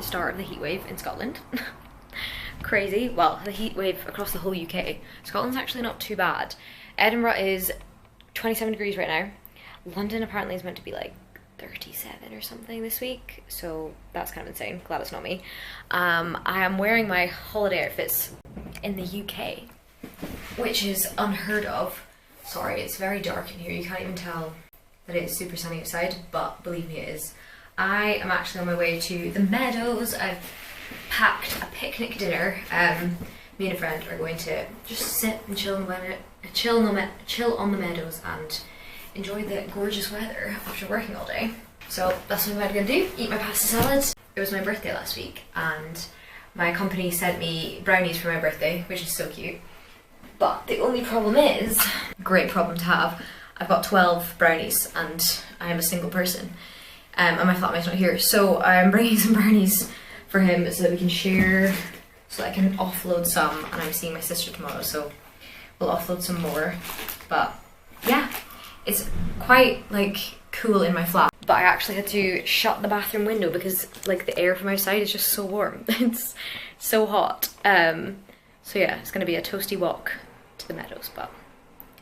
start of the heatwave in Scotland. Crazy. Well, the heatwave across the whole UK. Scotland's actually not too bad. Edinburgh is 27 degrees right now. London apparently is meant to be like 37 or something this week, so that's kind of insane. Glad it's not me. I am wearing my holiday outfits in the UK, which is unheard of. Sorry, it's very dark in here. You can't even tell that it is super sunny outside, but believe me, it is. I am actually on my way to the meadows. I've packed a picnic dinner. Me and a friend are going to just sit and chill on the meadows and enjoy the gorgeous weather after working all day. So that's what I'm going to do, eat my pasta salad. It was my birthday last week and my company sent me brownies for my birthday, which is so cute. But the only problem is, great problem to have, I've got 12 brownies and I am a single person. And my flatmate's not here, so I'm bringing some brownies for him so that we can share, so that I can offload some, and I'm seeing my sister tomorrow, so we'll offload some more. But yeah, it's quite like cool in my flat. But I actually had to shut the bathroom window because like the air from outside is just so warm. It's so hot. So yeah, it's gonna be a toasty walk to the meadows, but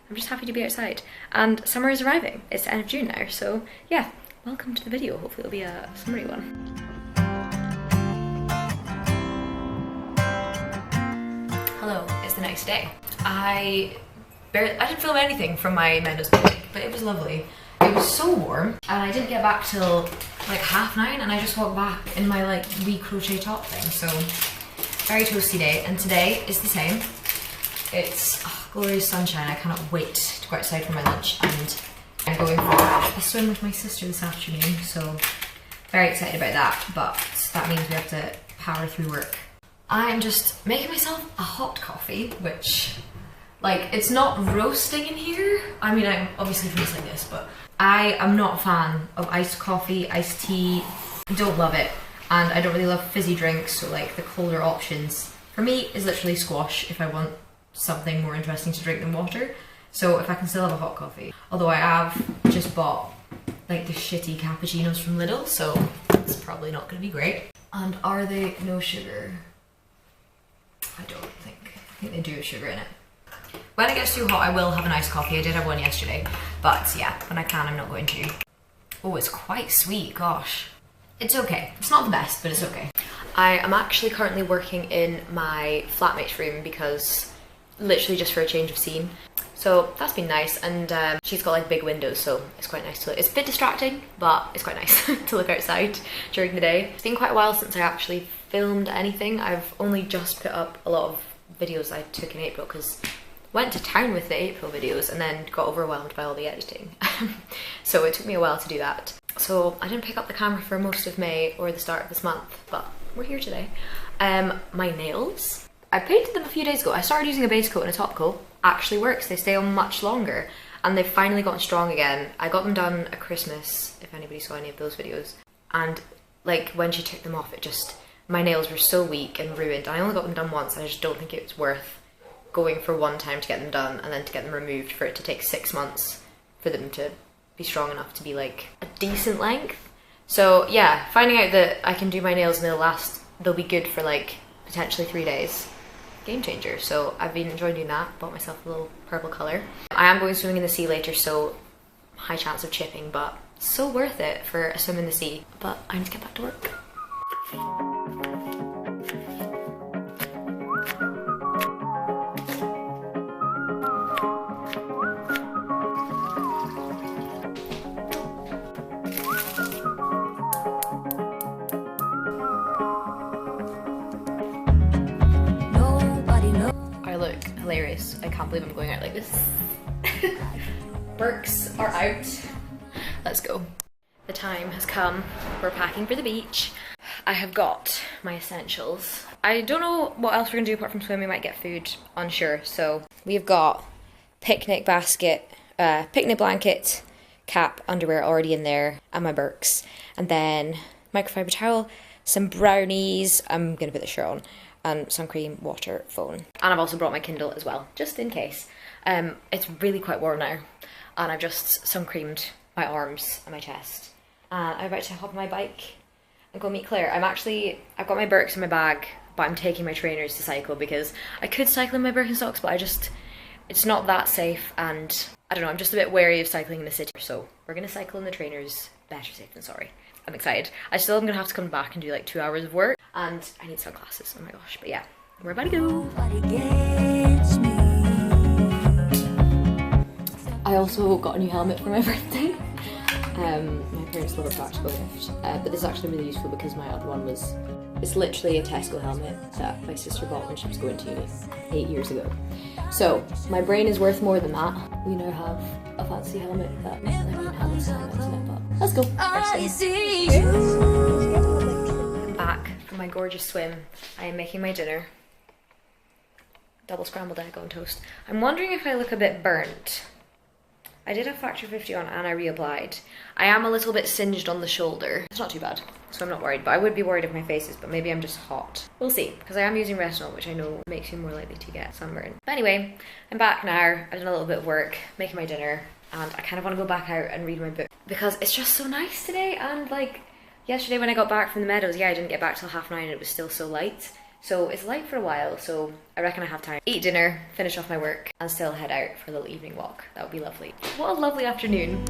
I'm just happy to be outside. And summer is arriving. It's the end of June now, so yeah. Welcome to the video. Hopefully it'll be a summery one. Hello, it's the next day. I didn't film anything from my meadows picnic, but it was lovely. It was so warm, and I didn't get back till like 9:30, and I just walked back in my like wee crochet top thing. So very toasty day, and today is the same. It's glorious sunshine. I cannot wait to go outside for my lunch, and I'm going for a swim with my sister this afternoon, so very excited about that, but that means we have to power through work. I'm just making myself a hot coffee, which, like, it's not roasting in here. I mean, I'm obviously freezing this, but I am not a fan of iced coffee, iced tea. I don't love it, and I don't really love fizzy drinks, so like the colder options for me is literally squash if I want something more interesting to drink than water. So if I can still have a hot coffee. Although I have just bought like the shitty cappuccinos from Lidl, so it's probably not going to be great. And are they no sugar? I don't think. I think they do have sugar in it. When it gets too hot, I will have an iced coffee. I did have one yesterday, but yeah, when I can, I'm not going to. Oh, it's quite sweet, gosh. It's okay. It's not the best, but it's okay. I am actually currently working in my flatmate's room because literally just for a change of scene. So that's been nice, and she's got like big windows, so it's quite nice to look. It's a bit distracting, but it's quite nice to look outside during the day. It's been quite a while since I actually filmed anything. I've only just put up a lot of videos I took in April because I went to town with the April videos and then got overwhelmed by all the editing. So it took me a while to do that. So I didn't pick up the camera for most of May or the start of this month, but we're here today. My nails, I painted them a few days ago. I started using a base coat and a top coat. Actually works. They stay on much longer and they've finally gotten strong again. I got them done at Christmas, if anybody saw any of those videos, and like when she took them off, it just, my nails were so weak and ruined. I only got them done once and I just don't think it was worth going for one time to get them done and then to get them removed for it to take 6 months for them to be strong enough to be like a decent length. So yeah, finding out that I can do my nails and they'll be good for like potentially 3 days. Game changer. So I've been enjoying doing that. Bought myself a little purple colour. I am going swimming in the sea later, so high chance of chipping, but so worth it for a swim in the sea. But I need to get back to work. Hilarious. I can't believe I'm going out like this. Burks are out. Let's go. The time has come. We're packing for the beach. I have got my essentials. I don't know what else we're gonna do apart from swim. We might get food, unsure. So we've got picnic basket, picnic blanket, cap, underwear already in there, and my Birks. And then microfiber towel, some brownies, I'm gonna put the shirt on, and sun cream, water, phone. And I've also brought my Kindle as well, just in case. It's really quite warm now, and I've just sun creamed my arms and my chest. And I'm about to hop on my bike and go meet Claire. I've got my Birks in my bag, but I'm taking my trainers to cycle because I could cycle in my Birkenstocks, but it's not that safe, and I don't know, I'm just a bit wary of cycling in the city. So we're gonna cycle in the trainers, better safe than sorry. I'm excited. I still am gonna have to come back and do like 2 hours of work, and I need sunglasses, oh my gosh, but yeah, we're about to go. I also got a new helmet for my birthday. My parents love a practical gift, but this is actually really useful because my other one it's literally a Tesco helmet that my sister bought when she was going to uni 8 years ago. So my brain is worth more than that. We now have a fancy helmet that everyone has a helmet, isn't it? But let's go. I'm back from my gorgeous swim. I am making my dinner. Double scrambled egg on toast. I'm wondering if I look a bit burnt. I did have factory 50 on and I reapplied. I am a little bit singed on the shoulder. It's not too bad, so I'm not worried, but I would be worried if my face is, but maybe I'm just hot. We'll see, because I am using retinol, which I know makes you more likely to get sunburn. But anyway, I'm back now. I've done a little bit of work, making my dinner, and I kind of want to go back out and read my book because it's just so nice today. And like yesterday when I got back from the meadows, yeah, I didn't get back till 9:30 and it was still so light. So it's light for a while, so I reckon I have time to eat dinner, finish off my work, and still head out for a little evening walk. That would be lovely. What a lovely afternoon.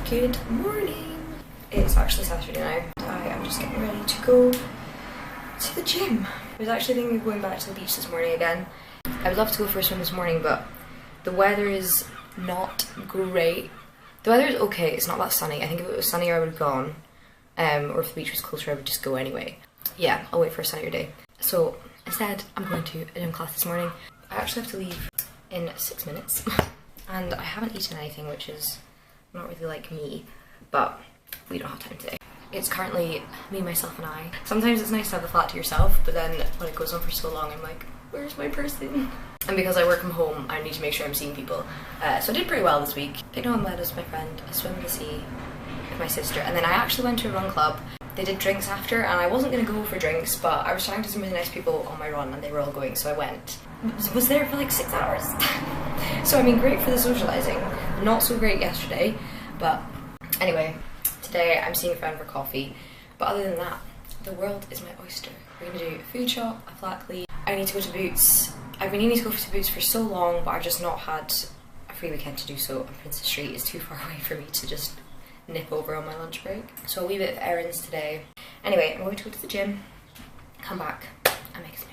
Good morning. It's actually Saturday now. I am just getting ready to go to the gym. I was actually thinking of going back to the beach this morning again. I would love to go for a swim this morning, but the weather is not great. The weather is okay, it's not that sunny. I think if it was sunnier I would have gone, or if the beach was closer I would just go anyway. Yeah, I'll wait for a sunnier day. So instead I'm going to a gym class this morning. I actually have to leave in 6 minutes and I haven't eaten anything, which is not really like me, but we don't have time today. It's currently me, myself and I. Sometimes it's nice to have the flat to yourself, but then when it goes on for so long I'm like, where's my person? And because I work from home, I need to make sure I'm seeing people. So I did pretty well this week. Picked up meadows with my friend, I swam in the sea with my sister, and then I actually went to a run club. They did drinks after, and I wasn't going to go for drinks, but I was talking to some really nice people on my run and they were all going, so I went. Was there for like 6 hours. So I mean, great for the socialising. Not so great yesterday, but anyway. Today I'm seeing a friend for coffee, but other than that, the world is my oyster. We're going to do a food shop, a flat clean. I need to go to Boots. I've been needing to go to Boots for so long, but I've just not had a free weekend to do so, and Princess Street is too far away for me to just nip over on my lunch break. So a wee bit of errands today. Anyway, I'm going to go to the gym, come back and make a smoothie.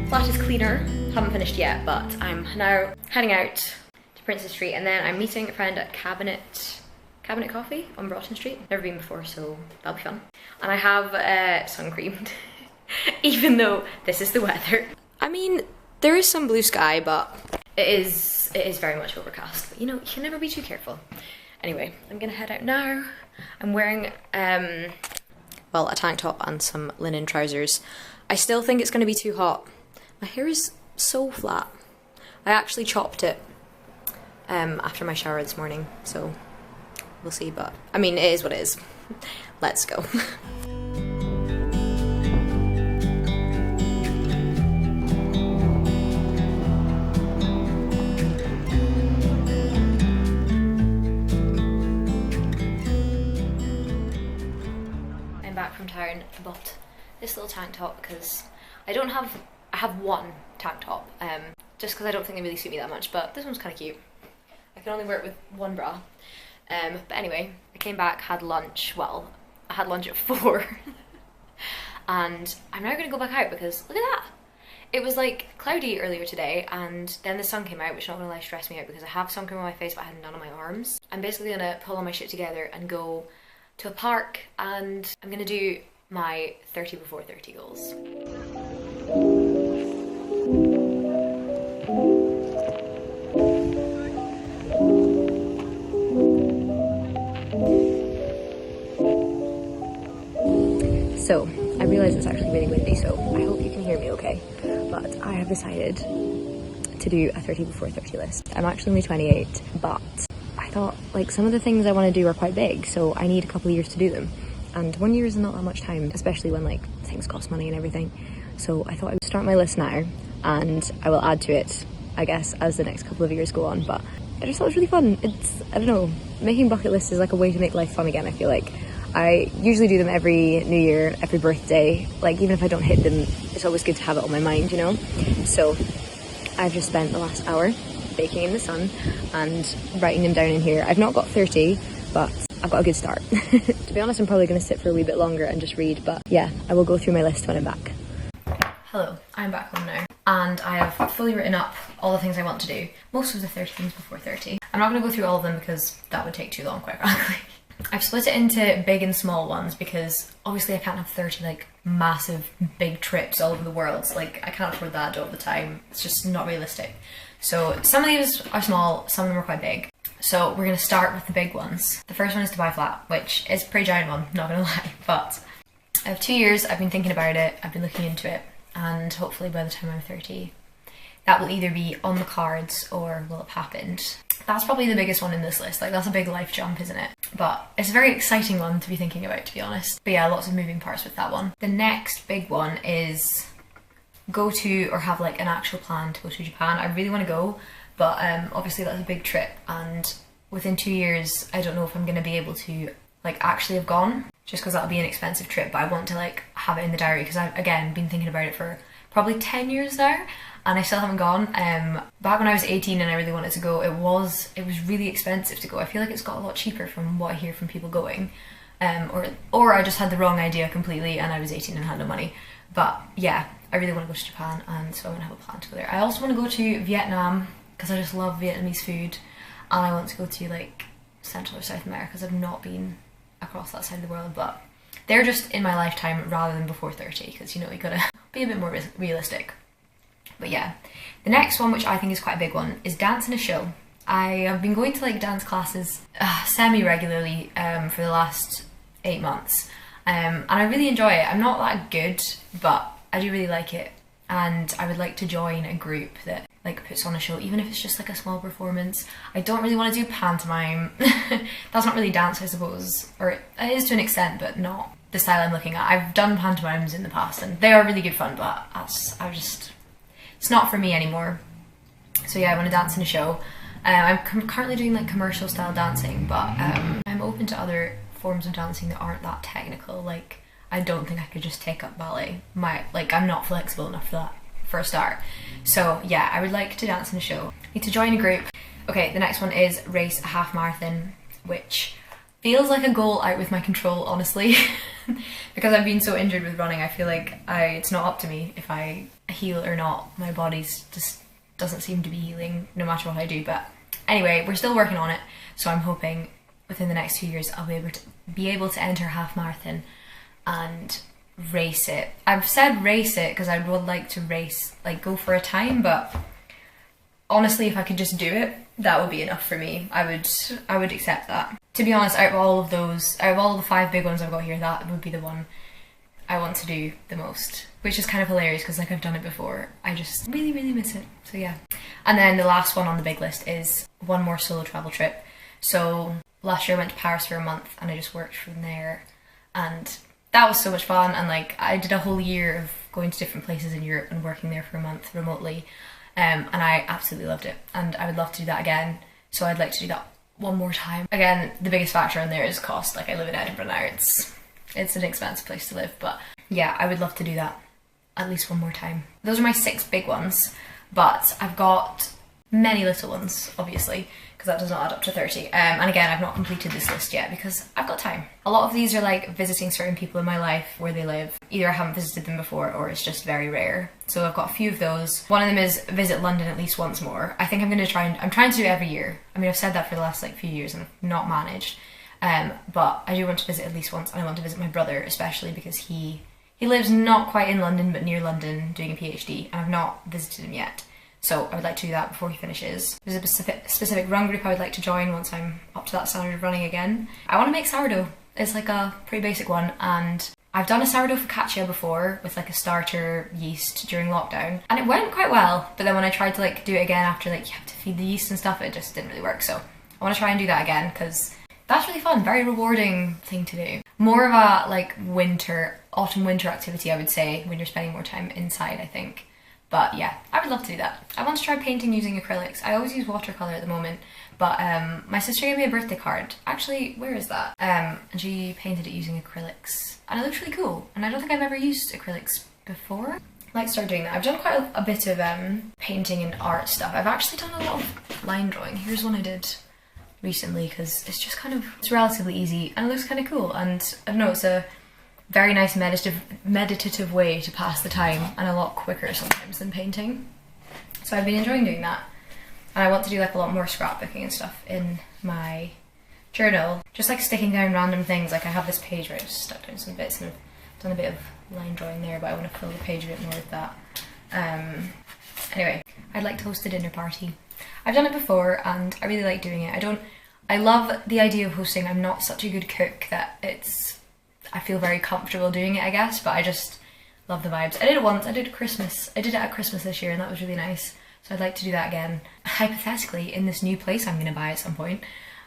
Flat is cleaner, haven't finished yet, but I'm now heading out to Princess Street, and then I'm meeting a friend at Cabinet Coffee on Broughton Street. Never been before, so that'll be fun. And I have sun creamed, even though this is the weather. I mean, there is some blue sky, but it is very much overcast. But you know, you can never be too careful. Anyway, I'm gonna head out now. I'm wearing, well, a tank top and some linen trousers. I still think it's gonna be too hot. My hair is so flat. I actually chopped it after my shower this morning, so we'll see, but I mean, it is what it is. Let's go. I'm back from town. I bought this little tank top because I have one tank top, just because I don't think they really suit me that much, but this one's kind of cute. I can only wear it with one bra. But anyway, I came back, had lunch, well, I had lunch at 4, and I'm now going to go back out because, look at that! It was like cloudy earlier today, and then the sun came out, which not going to lie stressed me out because I have sun cream on my face but I had none on my arms. I'm basically going to pull all my shit together and go to a park, and I'm going to do my 30 before 30 goals. So I realised it's actually really windy, so I hope you can hear me okay. But I have decided to do a 30 before 30 list. I'm actually only 28, but I thought like some of the things I want to do are quite big, so I need a couple of years to do them. And 1 year is not that much time, especially when like things cost money and everything. So I thought I would start my list now, and I will add to it, I guess, as the next couple of years go on. But I just thought it was really fun. It's, I don't know, making bucket lists is like a way to make life fun again, I feel like. I usually do them every New Year, every birthday. Like, even if I don't hit them, it's always good to have it on my mind, you know? So I've just spent the last hour baking in the sun and writing them down in here. I've not got 30, but I've got a good start. To be honest, I'm probably going to sit for a wee bit longer and just read, but yeah, I will go through my list when I'm back. Hello, I'm back home now, and I have fully written up all the things I want to do. Most of the 30 things before 30. I'm not going to go through all of them because that would take too long, quite frankly. I've split it into big and small ones because obviously I can't have 30 like massive big trips all over the world. Like, I can't afford that all the time. It's just not realistic. So some of these are small, some of them are quite big. So we're going to start with the big ones. The first one is to buy a flat, which is a pretty giant one, not going to lie. But I have 2 years, I've been thinking about it, I've been looking into it, and hopefully by the time I'm 30, that will either be on the cards or will have happened. That's probably the biggest one in this list. Like, that's a big life jump, isn't it? But it's a very exciting one to be thinking about, to be honest. But yeah, lots of moving parts with that one. The next big one is go to, or have like an actual plan to go to Japan. I really want to go, but obviously that's a big trip, and within 2 years I don't know if I'm going to be able to like actually have gone, just because that'll be an expensive trip. But I want to like have it in the diary because I've again been thinking about it for probably 10 years now, and I still haven't gone. Back when I was 18 and I really wanted to go, it was really expensive to go. I feel like it's got a lot cheaper from what I hear from people going, or I just had the wrong idea completely and I was 18 and had no money. But yeah, I really want to go to Japan, and so I'm gonna have a plan to go there. I also want to go to Vietnam because I just love Vietnamese food, and I want to go to like Central or South America because I've not been across that side of the world. But they're just in my lifetime rather than before 30, because you know, you gotta be a bit more realistic. But yeah, the next one, which I think is quite a big one, is dance in a show. I have been going to like dance classes semi-regularly for the last 8 months, and I really enjoy it. I'm not that good, but I do really like it, and I would like to join a group that like puts on a show, even if it's just like a small performance. I don't really want to do pantomime. That's not really dance, I suppose, or it is to an extent, but not the style I'm looking at. I've done pantomimes in the past and they are really good fun, but it's not for me anymore. So yeah, I want to dance in a show. I'm currently doing like commercial style dancing, but I'm open to other forms of dancing that aren't that technical. Like, I don't think I could just take up ballet. I'm not flexible enough for that for a start. So yeah, I would like to dance in a show. Need to join a group. Okay, the next one is race a half marathon, which feels like a goal out with my control, honestly. Because I've been so injured with running, I feel like it's not up to me if I heal or not. My body's just doesn't seem to be healing no matter what I do. But anyway, we're still working on it, so I'm hoping within the next 2 years I'll be able to enter a half marathon and race it. I've said race it because I would like to race, like go for a time, but honestly, if I could just do it, that would be enough for me. I would accept that. To be honest, out of all the 5 big ones I've got here, that would be the one I want to do the most, which is kind of hilarious because like I've done it before. I just really, really miss it. So yeah. And then the last one on the big list is one more solo travel trip. So last year I went to Paris for a month and I just worked from there, and that was so much fun. And like I did a whole year of going to different places in Europe and working there for a month remotely, and I absolutely loved it, and I would love to do that again. So I'd like to do that one more time. Again, the biggest factor in there is cost. Like, I live in Edinburgh now, it's an expensive place to live, but yeah, I would love to do that at least one more time. Those are my 6 big ones, but I've got many little ones, obviously, because that does not add up to 30. And again, I've not completed this list yet because I've got time. A lot of these are like visiting certain people in my life where they live. Either I haven't visited them before or it's just very rare. So I've got a few of those. One of them is visit London at least once more. I think I'm trying to do it every year. I mean, I've said that for the last like few years and I've not managed. But I do want to visit at least once, and I want to visit my brother especially because he lives not quite in London but near London doing a PhD, and I've not visited him yet. So I would like to do that before he finishes. There's a specific run group I would like to join once I'm up to that standard of running again. I want to make sourdough. It's like a pretty basic one, and I've done a sourdough focaccia before with like a starter yeast during lockdown, and it went quite well, but then when I tried to like do it again after like you have to feed the yeast and stuff, it just didn't really work. So I want to try and do that again because that's really fun, very rewarding thing to do. More of a like autumn winter activity, I would say, when you're spending more time inside, I think. But yeah, I would love to do that. I want to try painting using acrylics. I always use watercolour at the moment, but my sister gave me a birthday card. Actually, where is that? And she painted it using acrylics, and it looks really cool. And I don't think I've ever used acrylics before. I'd like to start doing that. I've done quite a bit of painting and art stuff. I've actually done a lot of line drawing. Here's one I did recently because it's relatively easy and it looks kind of cool. And I don't know, it's a very nice meditative way to pass the time, and a lot quicker sometimes than painting. So I've been enjoying doing that, and I want to do like a lot more scrapbooking and stuff in my journal, just like sticking down random things. Like I have this page where I just stuck down some bits and I've done a bit of line drawing there, but I want to fill the page a bit more with that. Anyway, I'd like to host a dinner party. I've done it before and I really like doing it. I love the idea of hosting. I'm not such a good cook that I feel very comfortable doing it, I guess, but I just love the vibes. I did it once, I did it at Christmas this year, and that was really nice. So I'd like to do that again, hypothetically, in this new place I'm going to buy at some point.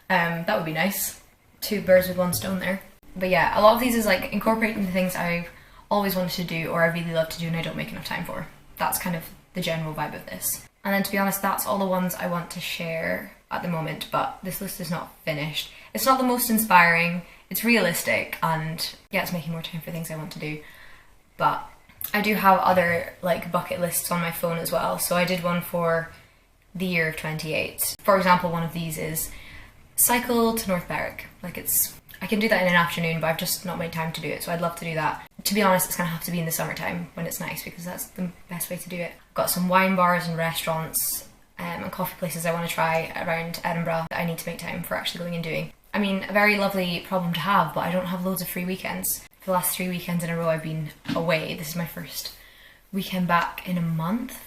That would be nice. 2 birds with 1 stone there. But yeah, a lot of these is like incorporating the things I've always wanted to do, or I really love to do and I don't make enough time for. That's kind of the general vibe of this. And then to be honest, that's all the ones I want to share at the moment, but this list is not finished. It's not the most inspiring, it's realistic, and yeah, it's making more time for things I want to do. But I do have other like bucket lists on my phone as well. So I did one for the year of 28. For example, one of these is cycle to North Berwick. I can do that in an afternoon, but I've just not made time to do it, so I'd love to do that. To be honest, it's going to have to be in the summertime when it's nice, because that's the best way to do it. I've got some wine bars and restaurants and coffee places I want to try around Edinburgh that I need to make time for actually going and doing. I mean, a very lovely problem to have, but I don't have loads of free weekends. For the last 3 weekends in a row I've been away. This is my first weekend back in a month,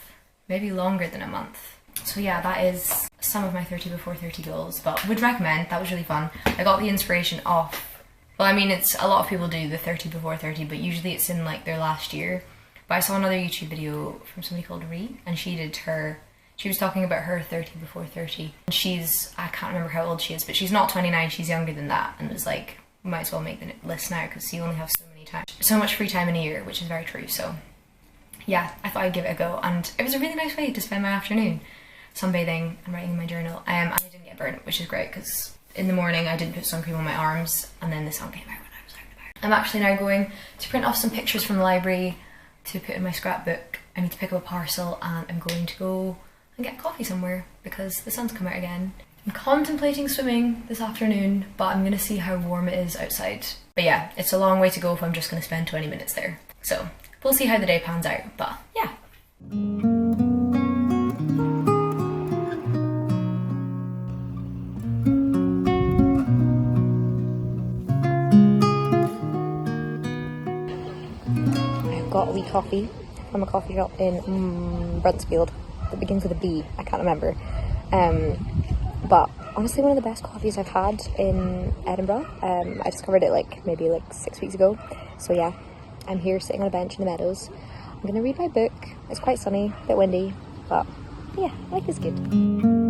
maybe longer than a month. So yeah, that is some of my 30 before 30 goals, but would recommend. That was really fun. I got the inspiration off, well, I mean, it's a lot of people do the 30 before 30, but usually it's in like their last year. But I saw another YouTube video from somebody called Ree, and she was talking about her 30 before 30. And I can't remember how old she is, but she's not 29, she's younger than that. And it's like, we might as well make the list now because you only have so much free time in a year, which is very true. So yeah, I thought I'd give it a go. And it was a really nice way to spend my afternoon, sunbathing and writing in my journal. And I didn't get burnt, which is great because in the morning I didn't put sun cream on my arms, and then the sun came out when I was out and about. I'm actually now going to print off some pictures from the library to put in my scrapbook. I need to pick up a parcel, and I'm going to go and get coffee somewhere because the sun's come out again. I'm contemplating swimming this afternoon, but I'm going to see how warm it is outside. But yeah, it's a long way to go if I'm just going to spend 20 minutes there. So we'll see how the day pans out, but yeah. I've got a wee coffee from a coffee shop in Brunsfield that begins with a B. I can't remember. But honestly, one of the best coffees I've had in Edinburgh. I discovered it maybe 6 weeks ago. So yeah, I'm here sitting on a bench in the meadows. I'm gonna read my book. It's quite sunny, a bit windy, but yeah, life is good.